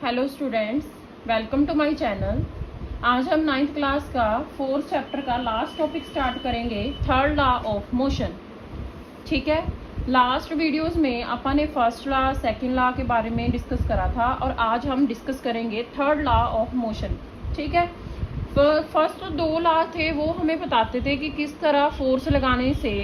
Hello students, welcome to my channel. आज हम 9th class का 4th चैप्टर का लास्ट टॉपिक स्टार्ट करेंगे, थर्ड लॉ ऑफ मोशन। ठीक है, लास्ट वीडियोस में अपन ने फर्स्ट लॉ सेकंड लॉ के बारे में डिस्कस करा था और आज हम डिस्कस करेंगे थर्ड लॉ ऑफ मोशन। ठीक है, फर्स्ट 2 लॉ थे वो हमें बताते थे कि किस तरह फोर्स लगाने से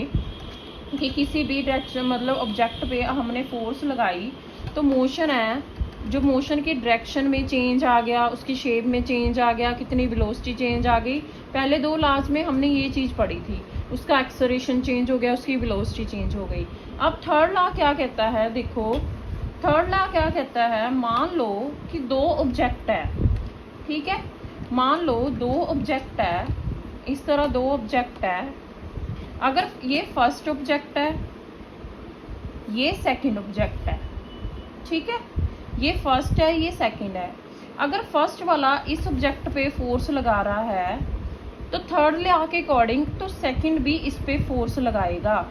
कि किसी भी डायरेक्शन मतलब ऑब्जेक्ट पे हमने फोर्स लगाई तो मोशन है, जो मोशन की डायरेक्शन में चेंज आ गया, उसकी शेप में चेंज आ गया, कितनी वेलोसिटी चेंज आ गई। पहले 2 लॉज में हमने ये चीज़ पढ़ी थी, उसका एक्सेलरेशन चेंज हो गया, उसकी वेलोसिटी चेंज हो गई। अब थर्ड लॉ क्या कहता है, देखो थर्ड लॉ क्या कहता है। मान लो कि 2 ऑब्जेक्ट है, ठीक है, मान लो 2 ऑब्जेक्ट है, इस तरह 2 ऑब्जेक्ट है। अगर ये फर्स्ट ऑब्जेक्ट है, ये सेकंड ऑब्जेक्ट है, ठीक है, ये फर्स्ट है, ये सेकंड है। अगर फर्स्ट वाला इस ऑब्जेक्ट पे फोर्स लगा रहा है तो थर्ड लॉ के अकॉर्डिंग तो सेकंड भी इस पे फोर्स लगाएगा,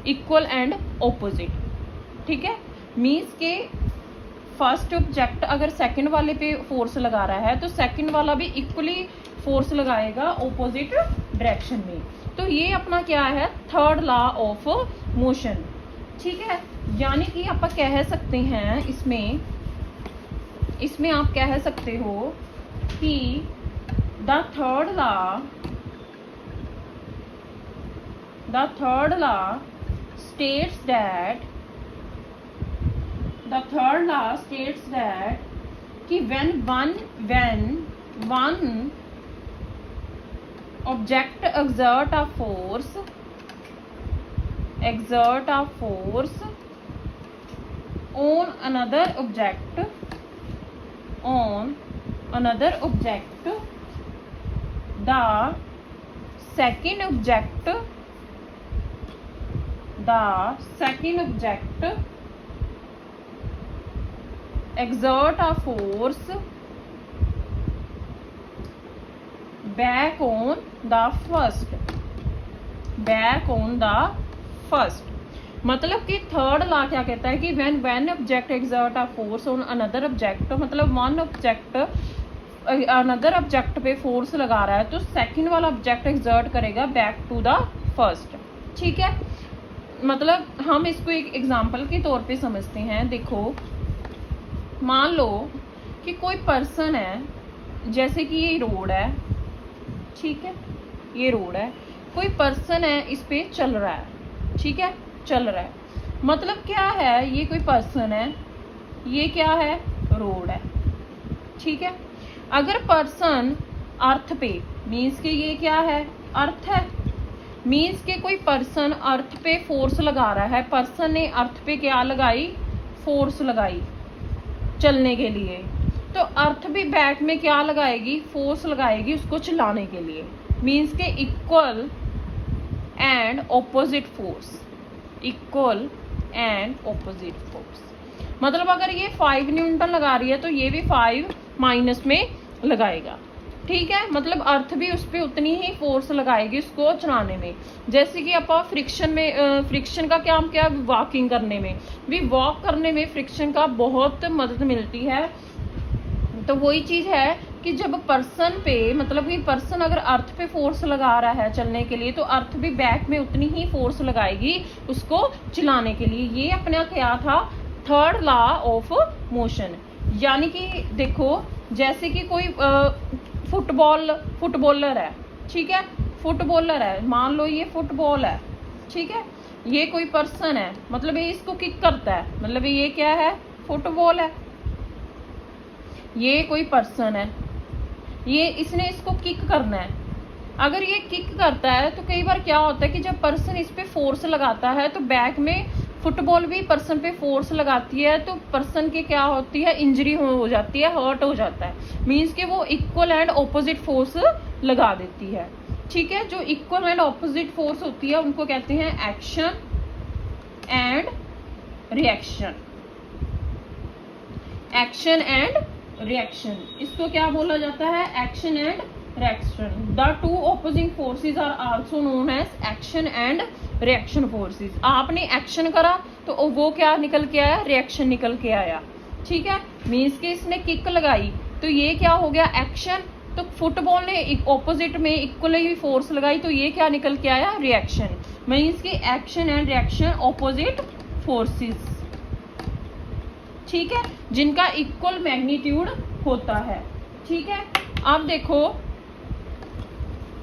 इक्वल एंड ऑपोजिट। ठीक है, मीन्स के फर्स्ट ऑब्जेक्ट अगर सेकंड वाले पे फोर्स लगा रहा है तो सेकंड वाला भी इक्वली फोर्स लगाएगा ऑपोजिट डायरेक्शन में। तो ये अपना क्या है, थर्ड लॉ ऑफ मोशन। ठीक है, यानी कि आप कह सकते हैं इसमें आप कह सकते हो कि the third law states that कि when one object exert a force on another object, the second object exert a force back on the first। मतलब कि थर्ड लॉ क्या कहता है कि when object exert a force on another object, मतलब one object another object पे force लगा रहा है तो सेकंड वाला ऑब्जेक्ट एक्सर्ट करेगा बैक टू द फर्स्ट। ठीक है, मतलब हम इसको एक एग्जांपल के तौर पे समझते हैं। देखो, मान लो कि कोई पर्सन है, जैसे कि ये रोड है, ठीक है, ये रोड है, कोई पर्सन है इस पे चल रहा है, ठीक है, चल रहा है। मतलब क्या है, ये कोई पर्सन है, ये क्या है, रोड है, ठीक है। अगर पर्सन अर्थ पे, मीन्स के ये क्या है, अर्थ है, मीन्स के कोई पर्सन अर्थ पे फोर्स लगा रहा है, पर्सन ने अर्थ पे क्या लगाई, फोर्स लगाई चलने के लिए, तो अर्थ भी बैक में क्या लगाएगी, फोर्स लगाएगी उसको चलाने के लिए। मीन्स के इक्वल एंड ऑपोजिट फोर्स। मतलब अगर ये 5 न्यूटन लगा रही है तो ये भी 5 माइनस में लगाएगा। ठीक है, मतलब अर्थ भी उस पर उतनी ही फोर्स लगाएगी उसको चलाने में। जैसे कि आप फ्रिक्शन का क्या वॉकिंग करने में भी, वॉक करने में फ्रिक्शन का बहुत मदद मिलती है। तो वही चीज़ है कि जब पर्सन पे, मतलब कि पर्सन अगर अर्थ पे फोर्स लगा रहा है चलने के लिए तो अर्थ भी बैक में उतनी ही फोर्स लगाएगी उसको चलाने के लिए। ये अपना क्या था, थर्ड लॉ ऑफ मोशन। यानी कि देखो, जैसे कि कोई फुटबॉलर है, ठीक है, फुटबॉलर है, मान लो ये फुटबॉल है, ठीक है, ये कोई पर्सन है, मतलब ये इसको किक करता है, मतलब ये क्या है, फुटबॉल है। ये कोई पर्सन है, ये इसने इसको किक करना है। अगर ये किक करता है तो कई बार क्या होता है कि जब पर्सन इस पे फोर्स लगाता है तो बैक में फुटबॉल भी पर्सन पे फोर्स लगाती है तो पर्सन के क्या होती है, इंजरी हो जाती है, हर्ट हो जाता है। मीन्स कि वो इक्वल एंड ऑपोजिट फोर्स लगा देती है। ठीक है, जो इक्वल एंड ऑपोजिट फोर्स होती है उनको कहते हैं एक्शन एंड रिएक्शन। इसको क्या बोला जाता है, action and reaction. The 2 opposing forces are also known as action and reaction forces. आपने एक्शन करा तो वो क्या निकल के आया, रिएक्शन निकल के आया। ठीक है, मीन्स कि इसने किक लगाई तो ये क्या हो गया, एक्शन। तो फुटबॉल ने ऑपोजिट में इक्वली फोर्स लगाई तो ये क्या निकल के आया, रिएक्शन। मीन्स कि action and reaction opposite forces, ठीक है, जिनका इक्वल मैग्नीट्यूड होता है। ठीक है, अब देखो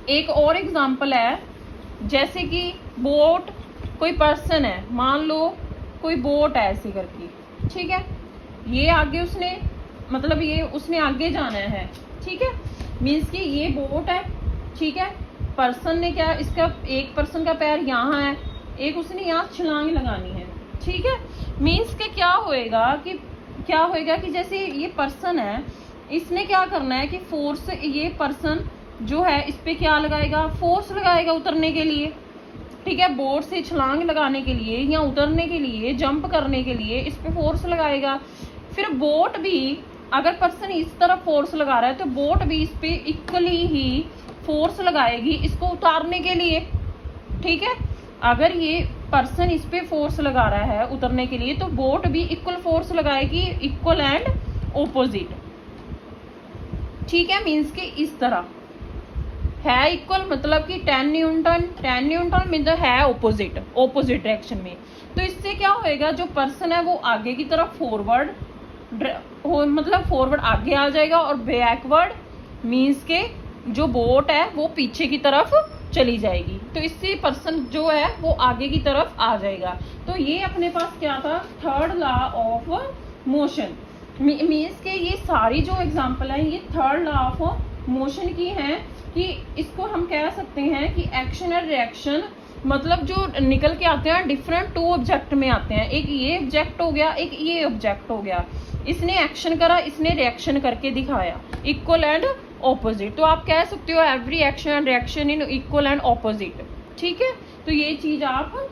एक और एग्जांपल है, जैसे कि बोट, कोई पर्सन है, मान लो कोई बोट है ऐसी करके, ठीक है, ये आगे उसने मतलब ये उसने आगे जाना है, ठीक है, मीन्स कि ये बोट है, ठीक है, पर्सन ने क्या, इसका एक पर्सन का पैर यहाँ है, एक उसने यहाँ छलांग लगानी है, ठीक है, मीन्स के क्या होएगा कि जैसे ये पर्सन है, इसने क्या करना है कि फोर्स, ये पर्सन जो है इस पे क्या लगाएगा, फोर्स लगाएगा उतरने के लिए, ठीक है, बोट से छलांग लगाने के लिए या उतरने के लिए, जंप करने के लिए इस पे फोर्स लगाएगा। फिर बोट भी, अगर पर्सन इस तरफ फोर्स लगा रहा है तो बोट भी इस पे इक्वली ही फोर्स लगाएगी इसको उतारने के लिए, ठीक है, अगर ये पर्सन इस पे फोर्स लगा रहा है उतरने के लिए तो बोट भी इक्वल फोर्स लगाएगी, इक्वल एंड ऑपोजिट, ठीक है, मीन्स कि इस तरह है इक्वल, मतलब कि 10 न्यूटन में है ऑपोजिट डायरेक्शन में। तो इससे क्या होएगा, जो पर्सन है वो आगे की तरफ फॉरवर्ड मतलब फॉरवर्ड आगे आ जाएगा और बैकवर्ड मीन्स के जो बोट है वो पीछे की तरफ चली जाएगी। तो इससे पर्सन जो है वो आगे की तरफ आ जाएगा। तो ये अपने पास क्या था, third law of motion. Means के ये सारी जो एग्जांपल है ये थर्ड लॉ ऑफ मोशन की हैं, कि इसको हम कह सकते हैं कि एक्शन और रिएक्शन मतलब जो निकल के आते हैं डिफरेंट टू ऑब्जेक्ट में आते हैं, एक ये ऑब्जेक्ट हो गया, एक ये ऑब्जेक्ट हो गया, इसने एक्शन करा, इसने रिएक्शन करके दिखाया, इक्वल एंड ऑपोजिट। तो आप कह सकते हो every action and reaction in equal and opposite, ठीक है। तो ये चीज आप